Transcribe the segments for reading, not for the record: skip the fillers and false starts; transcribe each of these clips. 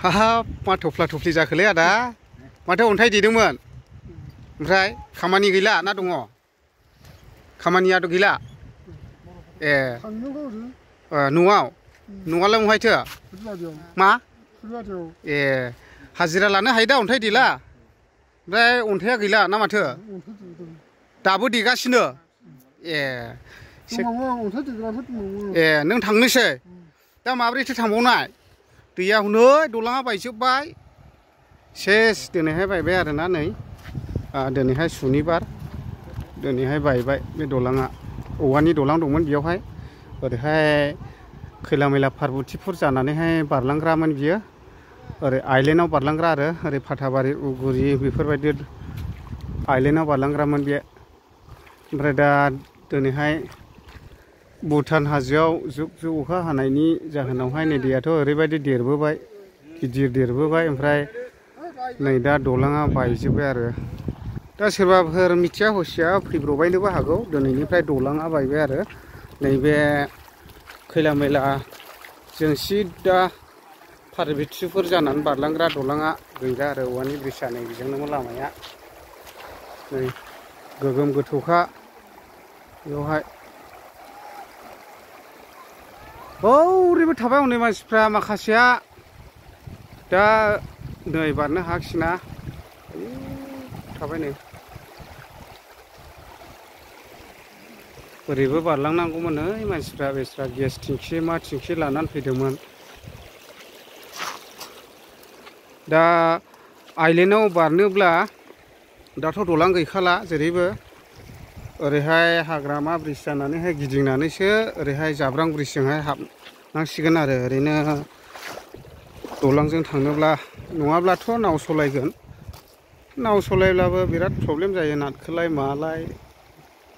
हाब मा थफ्ला थफ्लि जाखोलै आदा माथो अन्थाइ देदोंमोन ओमफ्राय खामानि गैला ना दङ खामानियाथ' गैला ए न'आव न'आलाय बहायथो मा ए हाजिरा लानो हायो दा अन्थाइ देला ओमफ्राय अन्थाइया गैला ना माथो दाबो देगासिनो ए ए नों थांनोसै दा माब्रैथो थांबावनाय दैया हनै दलाङा बायजोब्बाय सेस दिनैहाय बायबाय आरोना नै दिनैहाय सुनिबार दिनैहाय बायबाय बे दलाङा औवानि दलां दंमोन बेयावहाय ओरैहाय खैला मैला पार्बतीपुर जानानैहाय बारलांग्रामोन बियो ओरै आइलेण्डआव बारलांग्रा आरो ओरै फाथाबारि उगुरि बेफोरबायदि आइलेण्डआव बारलांग्रामोन बे ओमफ्राय दा दिनैहाय भुटान हाजोआव जुब जुब अखा हानायनि जाहोनावहाय नै दैयाथ' ओरैबायदि देरबोबाय गिदिर देरबोबाय ओमफ्राय नै दा दलाङा बायजोब्बाय आरो दा सोरबाफोर मिथिया हसिया फैब्रबायनोबो हागौ दिनैनिफ्राय दलाङा बायबाय आरो नैबे खैला मैला जों सिदा पार्बतीपुर जानानै बारलांग्रा दलाङा गैला आरो औवानि ब्रिजआ नै बेजोंनो लामाया नै गोगोम गोथौखा बेवहाय ओरैबो थाबाय हनै मानसिफ्रा माखासेया दा नै बारनो हायाखिसैना थाबाय नै ओरैबो बारलांनांगौमोन नै मानसिफ्रा बेस्रा गेस थिंखि मा थिंखि लानानै फैदोंमोन दा आइलेण्डआव बारनोब्ला दाथ' दलां गैखाला जेरैबो ओरैहाय हाग्रामा ब्रिज जानानैहाय गिदिंनानैसो ओरैहाय जाब्रां ब्रिजजोंहाय हाबनांसिगोन आरो ओरैनो दलांजों थांनोब्ला नङाब्लाथ' नाव सलायगोन नाव सलायब्लाबो बिराद प्रब्लेम जायो नारखोलाय मालाय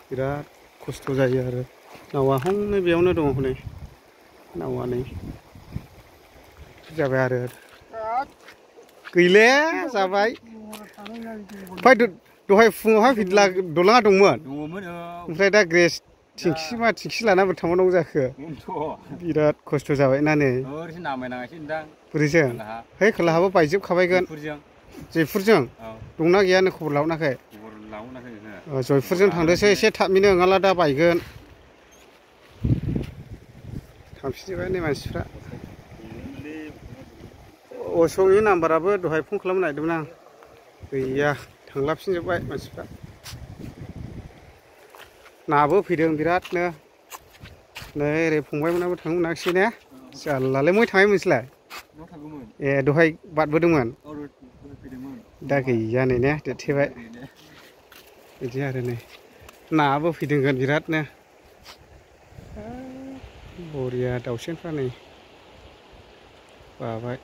बिराद खस्थ' जायो आरो नावा हनै बेयावनो दङ हनै नावा नै जाबाय आरो गैले जाबाय ओमफ्राय दहाय फुङावहाय फिदला दलाङा दंमोन ओमफ्राय दा ग्रेस थिंखि मा थिंखि लानाबो थांबावनांगौ जाखो बिराद खस्थ' जाबाय ना नै बोरैजों है खोलाहाबो बायजोबखाबायगोन जयपुरजों दंना गैयानो खबर लाहरनाखै जयपुरजों थांदोसै एसे थाबैनो नङाब्ला दा बायगोन थांफिनजोब्बाय नै मानसिफ्रा अशकनि नाम्बाराबो दहाय फन खालामनो नागिरदोंमोन आं गैया थांलाफिनजोब्बाय मानसिफ्रा नाबो फैदों बिरादनो नै ओरै फंबायमोनाबो थांनो मोनाखिसै ने जारलालै बहाय थांनाय मोनसेलाय ए दहाय बारबोदोंमोन दा गैया नै ने देरथेबाय बिदि आरो नै नाबो फैदोंगोन बिरादनो बरिया दाउसेनफ्रा नै बाबाय